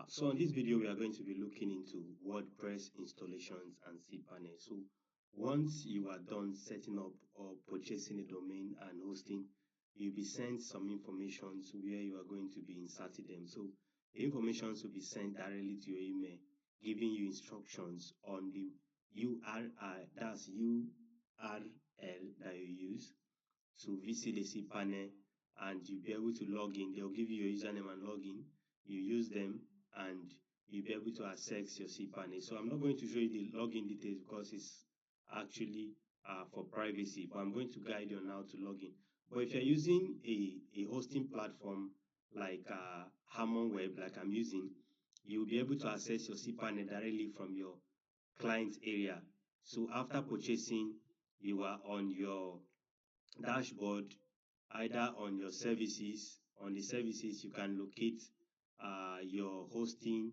So on this video, we are going to be looking into WordPress installations and CPanel. So once you are done setting up or purchasing a domain and hosting, you'll be sent some information to where you are going to be inserting them. So the information will be sent directly to your email, giving you instructions on the URL, that's URL that you use to visit the CPanel, and you'll be able to log in. They'll give you your username and login. You use them and you'll be able to access your CPanel. So I'm not going to show you the login details because it's actually for privacy, but I'm going to guide you on how to log in. But if you're using a hosting platform like Harmon Web, like I'm using, you'll be able to access your CPanel directly from your client area. So after purchasing, you are on your dashboard, either on your services. On the services, you can locate your hosting.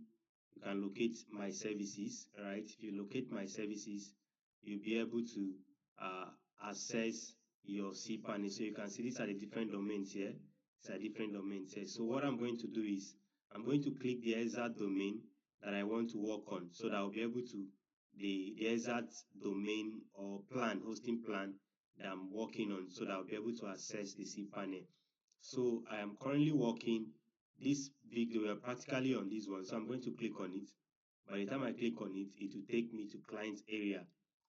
You can locate my services, right? If you locate my services, you'll be able to access your CPanel. So you can see these are the different domains here. These are different domains here. So what I'm going to do is I'm going to click the exact domain that I want to work on, so that I'll be able to the exact domain or plan, hosting plan that I'm working on, so that I'll be able to access the CPanel. So I am currently working this video. We are practically on this one, so I'm going to click on it. By the time I click on it, it will take me to client area.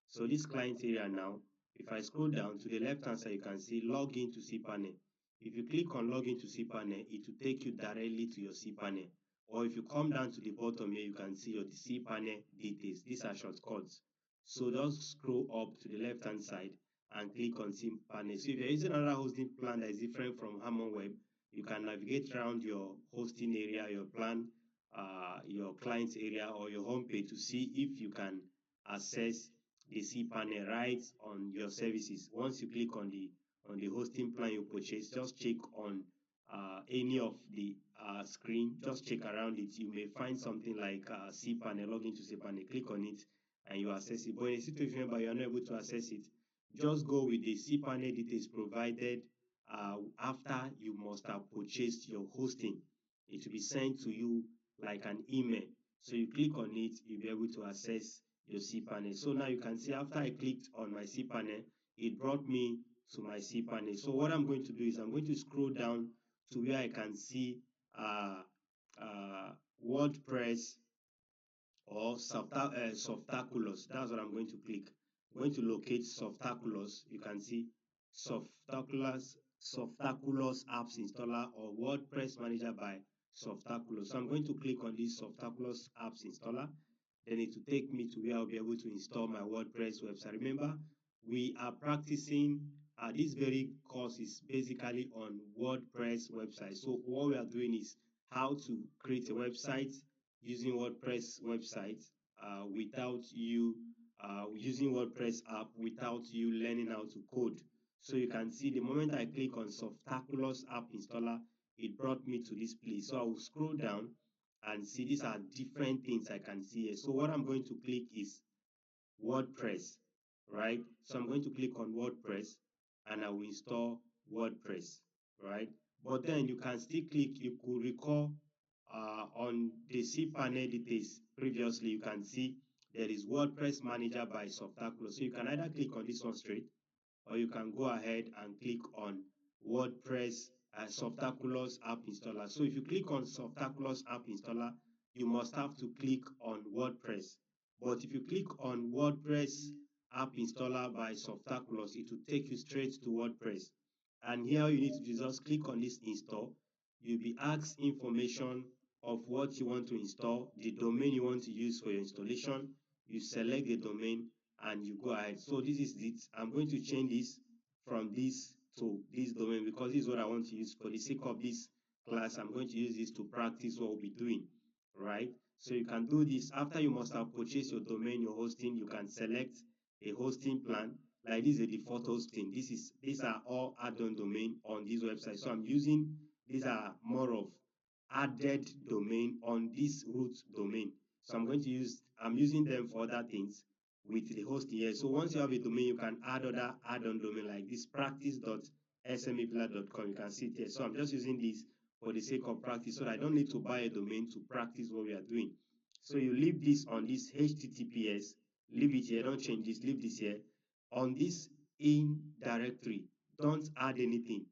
So this client area now, if I scroll down to the left hand side, you can see log into CPanel. If you click on log into CPanel, it will take you directly to your CPanel. Or if you come down to the bottom here, you can see your CPanel details. These are shortcuts. So just scroll up to the left hand side and click on CPanel. So if you're using another hosting plan that is different from Harmon Web, you can navigate around your hosting area, your plan, your client area, or your home page to see if you can access the CPanel right on your services. Once you click on the hosting plan you purchase, just check on any of the screen, just check around it. You may find something like CPanel, log into CPanel, click on it and you access it. But in a situation where you are not able to access it, just go with the CPanel details provided after you must have purchased your hosting. It will be sent to you like an email. So you click on it, you'll be able to access your CPanel. So now you can see after I clicked on my CPanel, it brought me to my CPanel. So what I'm going to do is I'm going to scroll down to where I can see WordPress or Softaculous. That's what I'm going to click. I'm going to locate Softaculous. You can see Softaculous apps installer or WordPress manager by Softaculous. So I'm going to click on this Softaculous apps installer. Then it will take me to where I'll be able to install my WordPress website. Remember, we are practicing this very course is basically on WordPress website. So what we are doing is how to create a website using WordPress website without you using WordPress app without you learning how to code. So you can see the moment I click on Softaculous app installer, it brought me to this place. So I will scroll down and see these are different things I can see here. So what I'm going to click is WordPress, right? So I'm going to click on WordPress and I will install WordPress, right? But then you can still click, you could recall on the CPanel details previously, you can see there is WordPress Manager by Softaculous. So you can either click on this one straight, or you can go ahead and click on WordPress Softaculous app installer. So if you click on Softaculous app installer, you must have to click on WordPress. But if you click on WordPress app installer by Softaculous, it will take you straight to WordPress. And here you need to do just click on this install. You'll be asked information of what you want to install, the domain you want to use for your installation. You select the domain and you go ahead. So this is it. I'm going to change this from this to this domain because this is what I want to use for the sake of this class. I'm going to use this to practice what we'll be doing, right? So you can do this after you must have purchased your domain, your hosting. You can select a hosting plan. Like this is a default hosting. These are all add-on domain on this website. So I'm using these are more of added domain on this root domain. So I'm using them for other things with the hosting here. So once you have a domain, you can add other add-on domain like this practice.smapillar.com. You can see it here. So I'm just using this for the sake of practice, so that I don't need to buy a domain to practice what we are doing. So you leave this on this HTTPS, leave it here, don't change this, leave this here. On this in directory, don't add anything.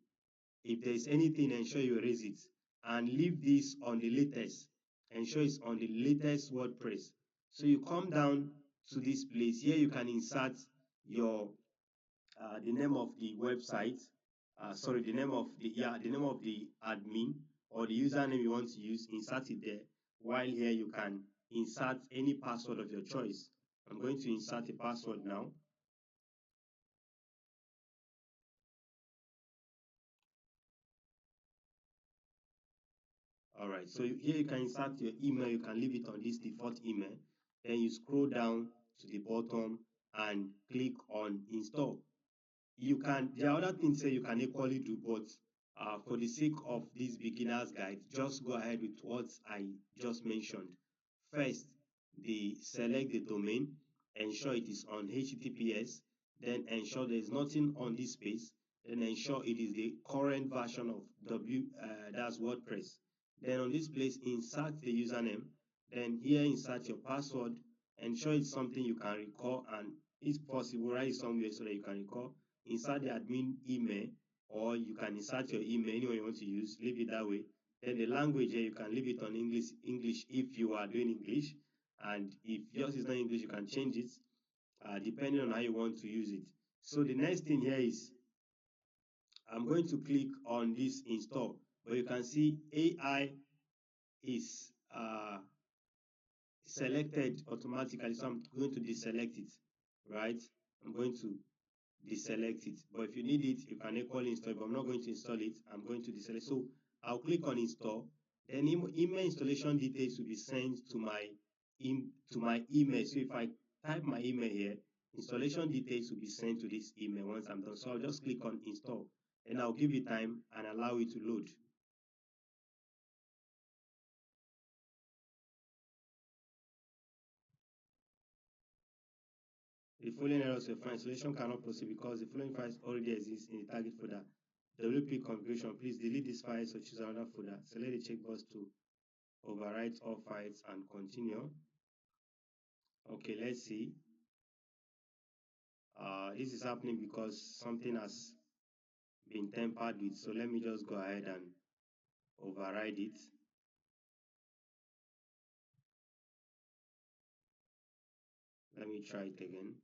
If there is anything, ensure you erase it. And leave this on the latest. Ensure it's on the latest WordPress. So you come down to this place. Here you can insert your the name of the website. The name of the admin or the username you want to use. Insert it there. While here you can insert any password of your choice. I'm going to insert a password now. All right, so here you can insert your email. You can leave it on this default email. Then you scroll down to the bottom and click on install. There are other things you can equally do, but for the sake of this beginner's guide, just go ahead with what I just mentioned. First, select the domain, ensure it is on HTTPS, then ensure there is nothing on this space, then ensure it is the current version of that's WordPress. Then on this place, insert the username, then here insert your password, ensure it's something you can recall, and if possible, write it somewhere so that you can recall. Insert the admin email, or you can insert your email, anyone you want to use, leave it that way. Then the language here, you can leave it on English if you are doing English. And if yours is not English, you can change it depending on how you want to use it. So the next thing here is I'm going to click on this install, but you can see AI is selected automatically. So I'm going to deselect it, right? I'm going to deselect it. But if you need it, you can equally install it. But I'm not going to install it. I'm going to deselect. So I'll click on install. Then email installation details will be sent to my email. So if I type my email here, installation details will be sent to this email once I'm done. So I'll just click on install, and I'll give it time and allow it to load. The following errors your file installation cannot proceed because the following files already exist in the target folder. WP configuration, please delete these files or choose another folder. Select the checkbox to overwrite all files and continue. Okay, let's see. This is happening because something has been tampered with. So let me just go ahead and override it. Let me try it again.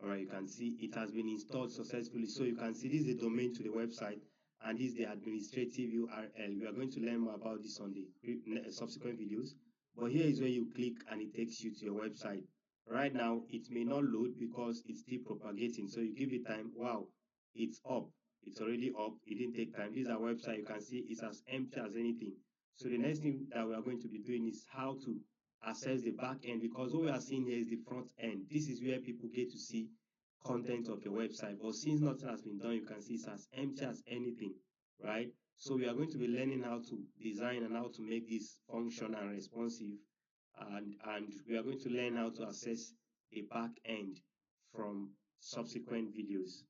All right, you can see it has been installed successfully. So you can see this is the domain to the website, and this is the administrative URL. We are going to learn more about this on the subsequent videos. But here is where you click and it takes you to your website. Right now, it may not load because it's still propagating. So you give it time. Wow, it's up. It's already up. It didn't take time. This is our website. You can see it's as empty as anything. So the next thing that we are going to be doing is how to access the back end, because what we are seeing here is the front end. This is where people get to see content of your website. But since nothing has been done, you can see it's as empty as anything, right? So we are going to be learning how to design and how to make this function and responsive, and we are going to learn how to access a back end from subsequent videos.